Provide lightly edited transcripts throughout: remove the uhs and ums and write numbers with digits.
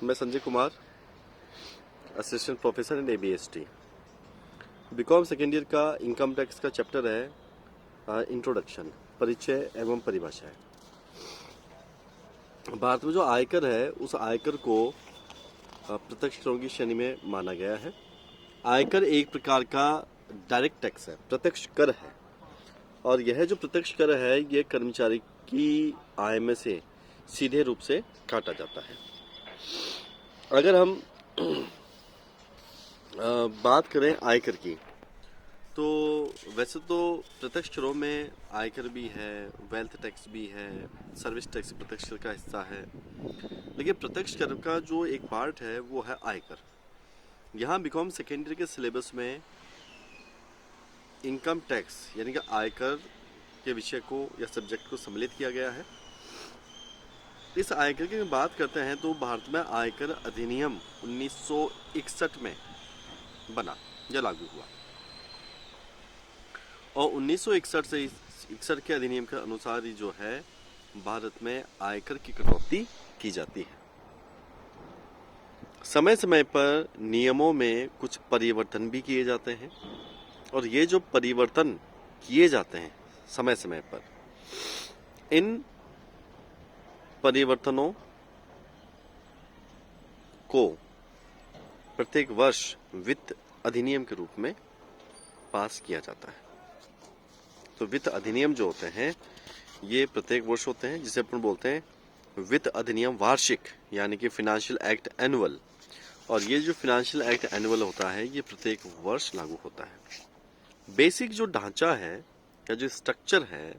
मैं Sanjay Kumar, assistant professor in ABST। BCom second year का income tax का चैप्टर है इंट्रोडक्शन, परिचय एवं परिभाषाएं। भारत में जो आयकर है उस आयकर को प्रत्यक्ष करों की श्रेणी में माना गया है। आयकर एक प्रकार का डायरेक्ट टैक्स है, प्रत्यक्ष कर है, और यह जो प्रत्यक्ष कर है ये कर्मचारी की आय में से सीधे रूप से काटा जाता है। अगर हम बात करें आयकर की, तो वैसे तो प्रत्यक्ष करों में आयकर भी है, वेल्थ टैक्स भी है, सर्विस टैक्स प्रत्यक्ष कर का हिस्सा है, लेकिन प्रत्यक्ष कर का जो एक पार्ट है वो है आयकर। यहाँ बीकॉम सेकेंड ईयर के सिलेबस में इनकम टैक्स यानी कि आयकर के विषय को या सब्जेक्ट को सम्मिलित किया गया है। इस आयकर की बात करते हैं तो भारत में आयकर अधिनियम 1961 में बना या लागू हुआ, और 1961 से 61 के अधिनियम के अनुसार ही जो है भारत में आयकर की कटौती की जाती है। समय समय पर नियमों में कुछ परिवर्तन भी किए जाते हैं, और ये जो परिवर्तन किए जाते हैं समय समय पर, इन परिवर्तनों को प्रत्येक वर्ष वित्त अधिनियम के रूप में पास किया जाता है। तो वित्त अधिनियम जो होते हैं ये प्रत्येक वर्ष होते हैं, जिसे अपन बोलते हैं वित्त अधिनियम वार्षिक, यानी कि फाइनेंशियल एक्ट एनुअल। और ये जो फाइनेंशियल एक्ट एनुअल होता है ये प्रत्येक वर्ष लागू होता है। बेसिक जो ढांचा है या जो स्ट्रक्चर है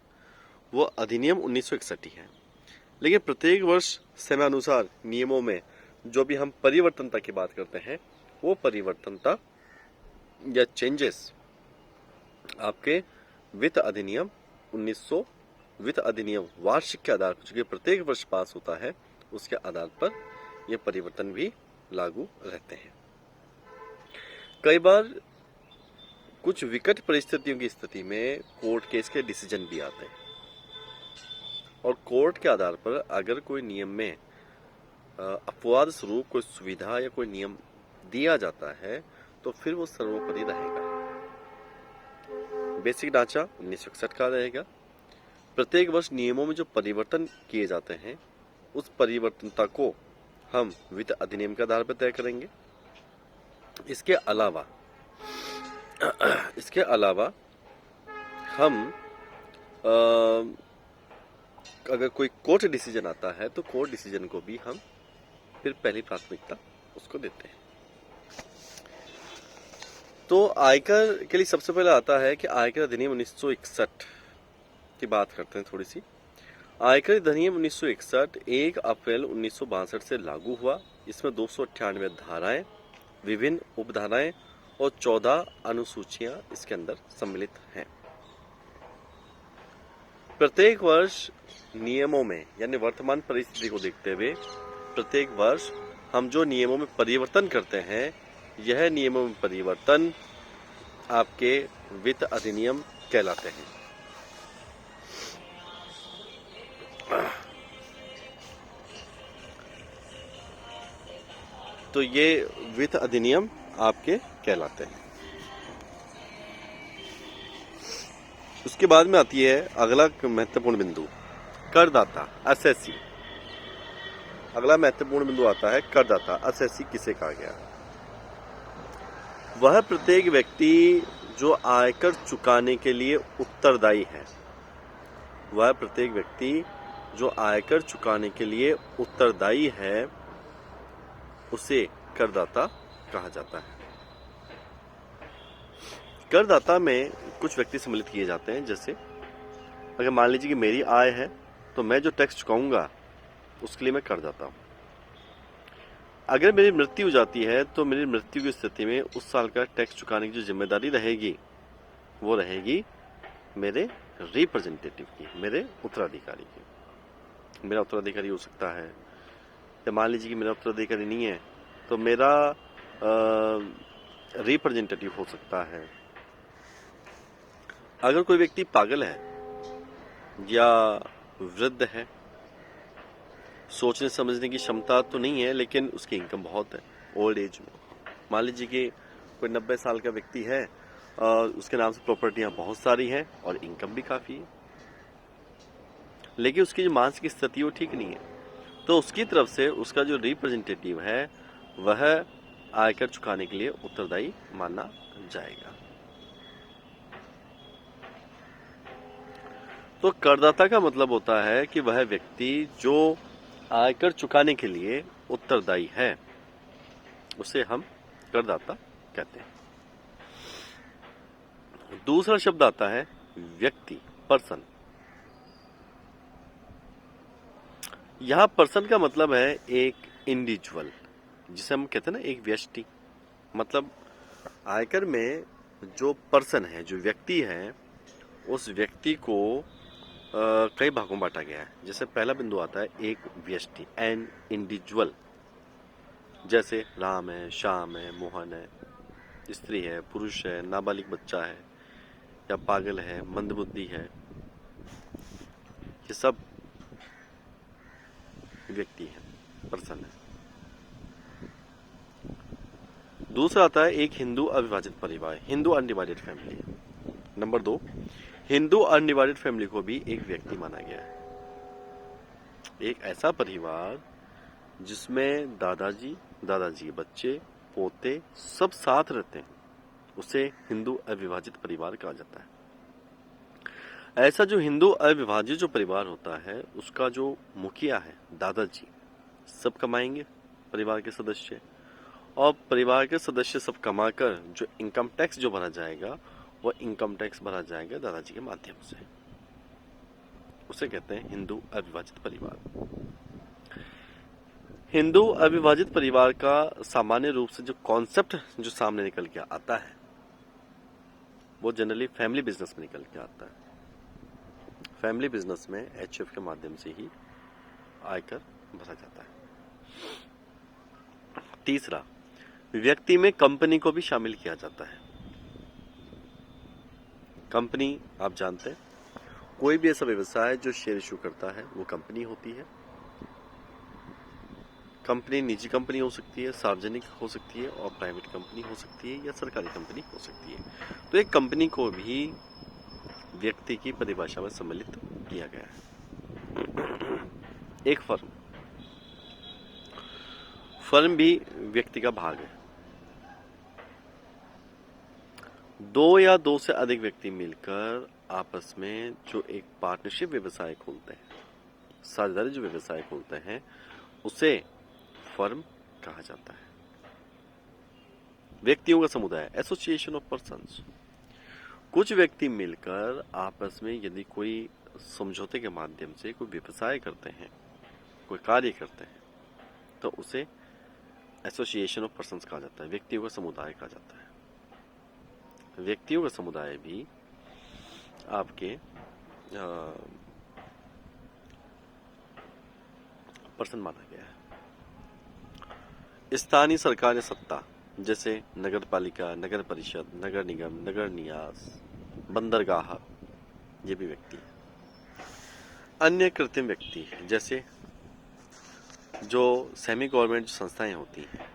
वो अधिनियम 1961 ही है, लेकिन प्रत्येक वर्ष समयानुसार नियमों में जो भी हम परिवर्तनता की बात करते हैं वो परिवर्तनता या चेंजेस आपके वित्त अधिनियम 1900 वित्त अधिनियम वार्षिक के आधार पर, जो कि प्रत्येक वर्ष पास होता है, उसके आधार पर ये परिवर्तन भी लागू रहते हैं। कई बार कुछ विकट परिस्थितियों की स्थिति में कोर्ट केस के डिसीजन भी आते हैं, और कोर्ट के आधार पर अगर कोई नियम में अपवाद स्वरूप कोई सुविधा या कोई नियम दिया जाता है तो फिर वो सर्वोपरि रहेगा। बेसिक ढांचा 1961 का रहेगा। प्रत्येक वर्ष नियमों में जो परिवर्तन किए जाते हैं उस परिवर्तनता को हम वित्त अधिनियम के आधार पर तय करेंगे। इसके अलावा हम अगर कोई कोर्ट डिसीजन आता है तो कोर्ट डिसीजन को भी हम फिर पहली प्राथमिकता उसको देते हैं। तो आयकर के लिए सबसे पहले आता है कि आयकर अधिनियम 1961 की बात करते हैं थोड़ी सी। आयकर अधिनियम 1961 1 अप्रैल 1962 से लागू हुआ। इसमें 298 धाराएं, विभिन्न उपधाराएं और 14 अनुसूचियां इसके अंदर सम्मिलित हैं। प्रत्येक वर्ष नियमों में यानी वर्तमान परिस्थिति को देखते हुए प्रत्येक वर्ष हम जो नियमों में परिवर्तन करते हैं, यह नियमों में परिवर्तन आपके वित्त अधिनियम कहलाते हैं। तो ये वित्त अधिनियम आपके कहलाते हैं। उसके बाद में आती है अगला महत्वपूर्ण बिंदु, करदाता असेसी। अगला महत्वपूर्ण बिंदु आता है करदाता। असेसी किसे कहा गया? वह प्रत्येक व्यक्ति जो आयकर चुकाने के लिए उत्तरदायी है। वह प्रत्येक व्यक्ति जो आयकर चुकाने के लिए उत्तरदायी है उसे करदाता कहा जाता है। करदाता में कुछ व्यक्ति सम्मिलित किए जाते हैं। जैसे अगर मान लीजिए कि मेरी आय है तो मैं जो टैक्स चुकाऊंगा उसके लिए मैं करदाता हूं। अगर मेरी मृत्यु हो जाती है तो मेरी मृत्यु की स्थिति में उस साल का टैक्स चुकाने की जो जिम्मेदारी रहेगी वो रहेगी मेरे रिप्रेजेंटेटिव की, मेरे उत्तराधिकारी की। मेरा उत्तराधिकारी हो सकता है, या मान लीजिए कि मेरा उत्तराधिकारी नहीं है तो मेरा रिप्रेजेंटेटिव हो सकता है। अगर कोई व्यक्ति पागल है या वृद्ध है सोचने समझने की क्षमता तो नहीं है, लेकिन उसकी इनकम बहुत है ओल्ड एज में। मान लीजिए कि कोई 90 साल का व्यक्ति है और उसके नाम से प्रॉपर्टियां बहुत सारी हैं और इनकम भी काफ़ी है, लेकिन उसकी जो मानसिक स्थिति वो ठीक नहीं है, तो उसकी तरफ से उसका जो रिप्रेजेंटेटिव है वह आयकर चुकाने के लिए उत्तरदायी माना जाएगा। तो करदाता का मतलब होता है कि वह व्यक्ति जो आयकर चुकाने के लिए उत्तरदायी है, उसे हम करदाता कहते हैं। दूसरा शब्द आता है व्यक्ति, पर्सन। यहां पर्सन का मतलब है एक इंडिविजुअल, जिसे हम कहते हैं ना एक व्यक्ति। मतलब आयकर में जो पर्सन है, जो व्यक्ति है, उस व्यक्ति को कई भागों में बांटा गया है। जैसे पहला बिंदु आता है एक व्यक्ति, एन इंडिविजुअल। जैसे राम है, श्याम है, मोहन है, स्त्री है, पुरुष है, नाबालिग बच्चा है, या पागल है, मंदबुद्धि है, ये सब व्यक्ति है, पर्सन है। दूसरा आता है एक हिंदू अविभाजित परिवार, Hindu undivided family. Number 2, Hindu undivided family को भी एक व्यक्ति माना गया है। एक ऐसा परिवार जिसमें दादाजी, दादाजी के बच्चे, पोते सब साथ रहते हैं, उसे हिंदू अविभाजित परिवार कहा जाता है। ऐसा जो हिंदू अविभाजित जो परिवार होता है, उसका जो मुखिया है, दादाजी, सब कमाएंगे परिवार के सदस्य, और परिवार के सदस्य सब कमाकर जो इनकम टैक्स जो भरा जाएगा, वह इनकम टैक्स भरा जाएगा दादाजी के माध्यम से। उसे कहते हैं हिंदू अविभाजित परिवार। हिंदू अविभाजित परिवार का सामान्य रूप से जो कॉन्सेप्ट जो सामने निकल के आता है, वो जनरली फैमिली बिजनेस में निकल के आता है। फैमिली बिजनेस में एचएफ के माध्यम से ही आयकर भरा जाता है। तीसरा, व्यक्ति में कंपनी को भी शामिल किया जाता है। कंपनी आप जानते हैं, कोई भी ऐसा व्यवसाय जो शेयर इशू करता है वो कंपनी होती है। कंपनी निजी कंपनी हो सकती है, सार्वजनिक हो सकती है, और प्राइवेट कंपनी हो सकती है, या सरकारी कंपनी हो सकती है। तो एक कंपनी को भी व्यक्ति की परिभाषा में सम्मिलित किया गया है। एक फर्म भी व्यक्ति का भाग है। 2 या 2 से अधिक व्यक्ति मिलकर आपस में जो एक पार्टनरशिप व्यवसाय खोलते हैं, साझेदारी जो व्यवसाय खोलते हैं, उसे फर्म कहा जाता है। व्यक्तियों का समुदाय, एसोसिएशन ऑफ पर्सन्स। कुछ व्यक्ति मिलकर आपस में यदि कोई समझौते के माध्यम से कोई व्यवसाय करते हैं, कोई कार्य करते हैं, तो उसे एसोसिएशन ऑफ पर्सन्स कहा जाता है, व्यक्तियों का समुदाय कहा जाता है। व्यक्तियों का समुदाय भी आपके पर्सन माना गया है। स्थानीय सरकार या सत्ता, जैसे नगर पालिका, नगर परिषद, नगर निगम, नगर नियास, बंदरगाह, ये भी व्यक्ति है। अन्य कृत्रिम व्यक्ति, जैसे जो सेमी गवर्नमेंट संस्थाएं होती हैं,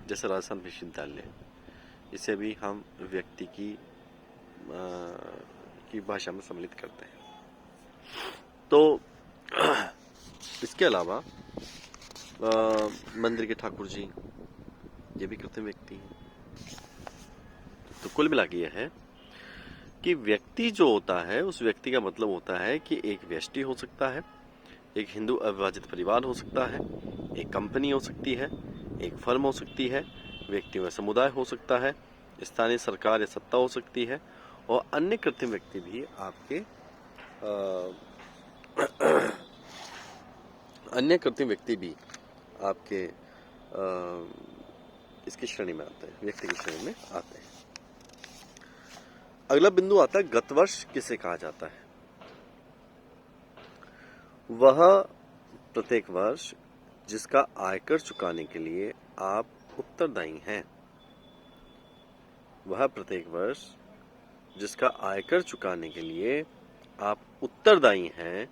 जैसे राजस्थान विश्वविद्यालय, इसे भी हम व्यक्ति की भाषा में सम्मिलित करते हैं। तो इसके अलावा मंदिर के ठाकुर जी, ये भी कृत्रिम व्यक्ति हैं। तो कुल मिला के यह है कि व्यक्ति जो होता है, उस व्यक्ति का मतलब होता है कि एक व्यष्टि हो सकता है, एक हिंदू अविभाजित परिवार हो सकता है, एक कंपनी हो सकती है, एक फर्म हो सकती है, व्यक्तियों का समुदाय हो सकता है, स्थानीय सरकार या सत्ता हो सकती है, और अन्य कृत्रिम व्यक्ति भी आपके अन्य कृत्रिम व्यक्ति भी आपके इसकी श्रेणी में आते हैं, व्यक्ति की श्रेणी में आते हैं। अगला बिंदु आता है गत वर्ष किसे कहा जाता है। वह प्रत्येक वर्ष जिसका आयकर चुकाने के लिए आप उत्तरदायी हैं। वह प्रत्येक वर्ष जिसका आयकर चुकाने के लिए आप उत्तरदायी हैं,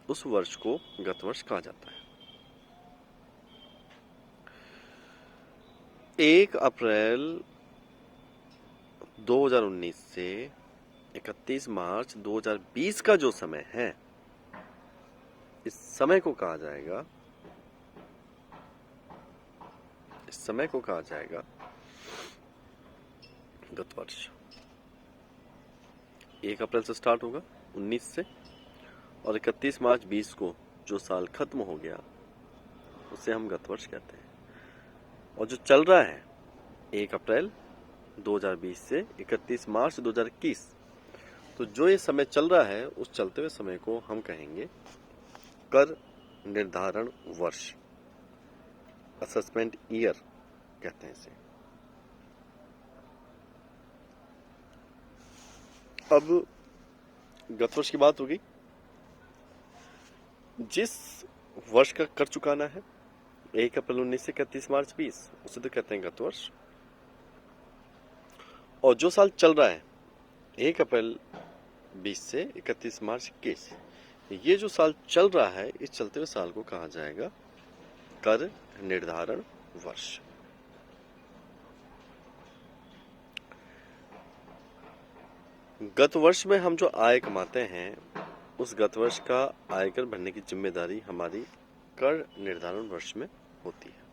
उस वर्ष को गत वर्ष कहा जाता है। 1 अप्रैल 2019 से 31 मार्च 2020 का जो समय है, इस समय को कहा जाएगा गत वर्ष। 1 अप्रैल से स्टार्ट होगा 19 से, और 31 मार्च 20 को जो साल खत्म हो गया उसे हम गत वर्ष कहते हैं। और जो चल रहा है 1 अप्रैल 2020 से 31 मार्च 2021, तो जो ये समय चल रहा है उस चलते हुए समय को हम कहेंगे कर निर्धारण वर्ष, असेसमेंट ईयर कहते हैं इसे। अब गत वर्ष की बात होगी, जिस वर्ष का कर चुकाना है 1 अप्रैल 19 से 31 मार्च 20, उसे तो कहते हैं गत वर्ष। और जो साल चल रहा है 1 अप्रैल 20 से 31 मार्च 21, ये जो साल चल रहा है, इस चलते हुए साल को कहा जाएगा कर निर्धारण वर्ष। गत वर्ष में हम जो आय कमाते हैं, उस गत वर्ष का आयकर भरने की जिम्मेदारी हमारी कर निर्धारण वर्ष में होती है।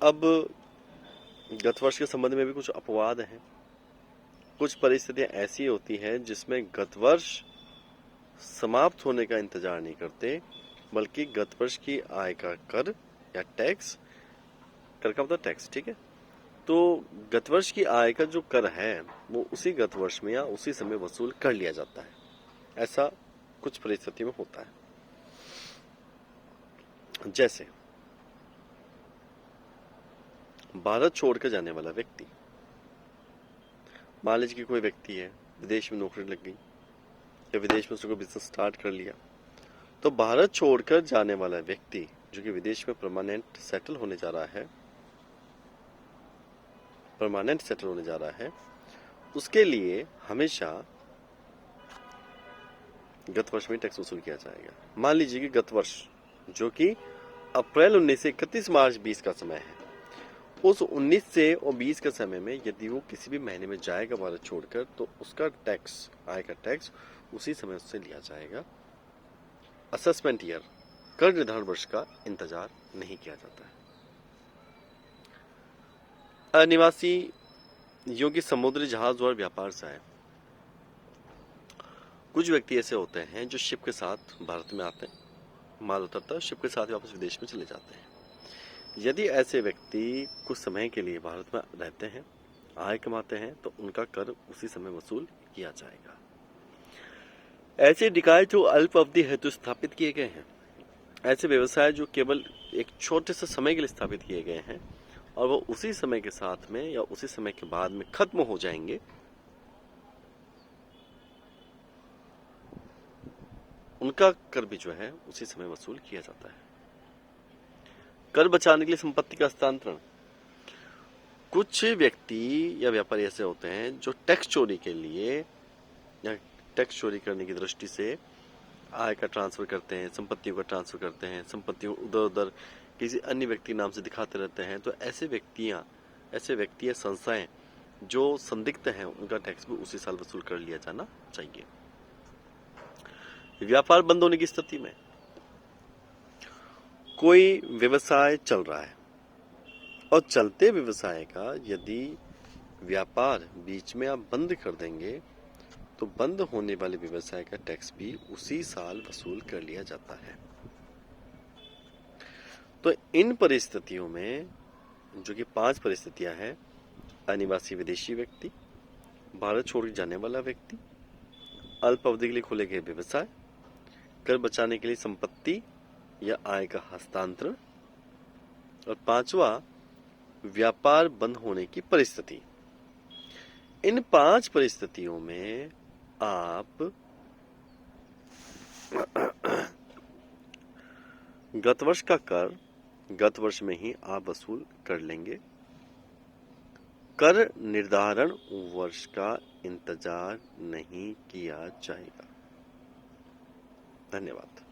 अब गत वर्ष के संबंध में भी कुछ अपवाद हैं। कुछ परिस्थितियां ऐसी होती हैं जिसमें गत वर्ष समाप्त होने का इंतजार नहीं करते, बल्कि गत वर्ष की आय का कर या टैक्स, कर का मतलब टैक्स, ठीक है, तो गत वर्ष की आय का जो कर है वो उसी गत वर्ष में या उसी समय वसूल कर लिया जाता है। ऐसा कुछ परिस्थिति में होता है। जैसे भारत छोड़कर जाने वाला व्यक्ति, मान लीजिए कि कोई व्यक्ति है, विदेश में नौकरी लग गई या विदेश में उसको बिजनेस स्टार्ट कर लिया, तो भारत छोड़कर जाने वाला व्यक्ति जो कि विदेश में परमानेंट सेटल होने जा रहा है, उसके लिए हमेशा गत वर्ष में टैक्स वसूल किया जाएगा। मान लीजिए कि गत वर्ष जो कि अप्रैल 19 से 31 मार्च 20 का समय है, उस 19 से और 20 के समय में यदि वो किसी भी महीने में जाएगा भारत छोड़कर, तो उसका टैक्स, आय का टैक्स उसी समय उससे लिया जाएगा। असेसमेंट ईयर, कर निर्धारण वर्ष का इंतजार नहीं किया जाता है। अनिवासी योगी समुद्री जहाज और व्यापार से आए कुछ व्यक्ति ऐसे होते हैं जो शिप के साथ भारत में आते हैं, माल उतरता है, शिप के साथ वापस विदेश में चले जाते हैं। यदि ऐसे व्यक्ति कुछ समय के लिए भारत में रहते हैं, आय कमाते हैं, तो उनका कर उसी समय वसूल किया जाएगा। ऐसे निकाय जो अल्प अवधि हेतु स्थापित किए गए हैं, ऐसे व्यवसाय जो केवल एक छोटे से समय के लिए स्थापित किए गए हैं और वो उसी समय के साथ में या उसी समय के बाद में खत्म हो जाएंगे, उनका कर भी जो है उसी समय वसूल किया जाता है। कर बचाने के लिए संपत्ति का हस्तांतरण, कुछ व्यक्ति या व्यापारी ऐसे होते हैं जो टैक्स चोरी के लिए या टैक्स चोरी करने की दृष्टि से आय का ट्रांसफर करते हैं, संपत्तियों का ट्रांसफर करते हैं, संपत्तियों उधर उधर किसी अन्य व्यक्ति नाम से दिखाते रहते हैं। तो ऐसे व्यक्ति या संस्थाएं जो संदिग्ध हैं, उनका टैक्स भी उसी साल वसूल कर लिया जाना चाहिए। व्यापार बंद होने की स्थिति में, कोई व्यवसाय चल रहा है और चलते व्यवसाय का यदि व्यापार बीच में आप बंद कर देंगे, तो बंद होने वाले व्यवसाय का टैक्स भी उसी साल वसूल कर लिया जाता है। तो इन परिस्थितियों में, जो कि 5 परिस्थितियां हैं, अनिवासी विदेशी व्यक्ति, भारत छोड़ जाने वाला व्यक्ति, अल्प अवधि के लिए खोले गए व्यवसाय, कर बचाने के लिए संपत्ति या आय का हस्तांतरण, और 5वां व्यापार बंद होने की परिस्थिति। इन 5 परिस्थितियों में आप गत वर्ष का कर गत वर्ष में ही आप वसूल कर लेंगे। कर निर्धारण वर्ष का इंतजार नहीं किया जाएगा। धन्यवाद।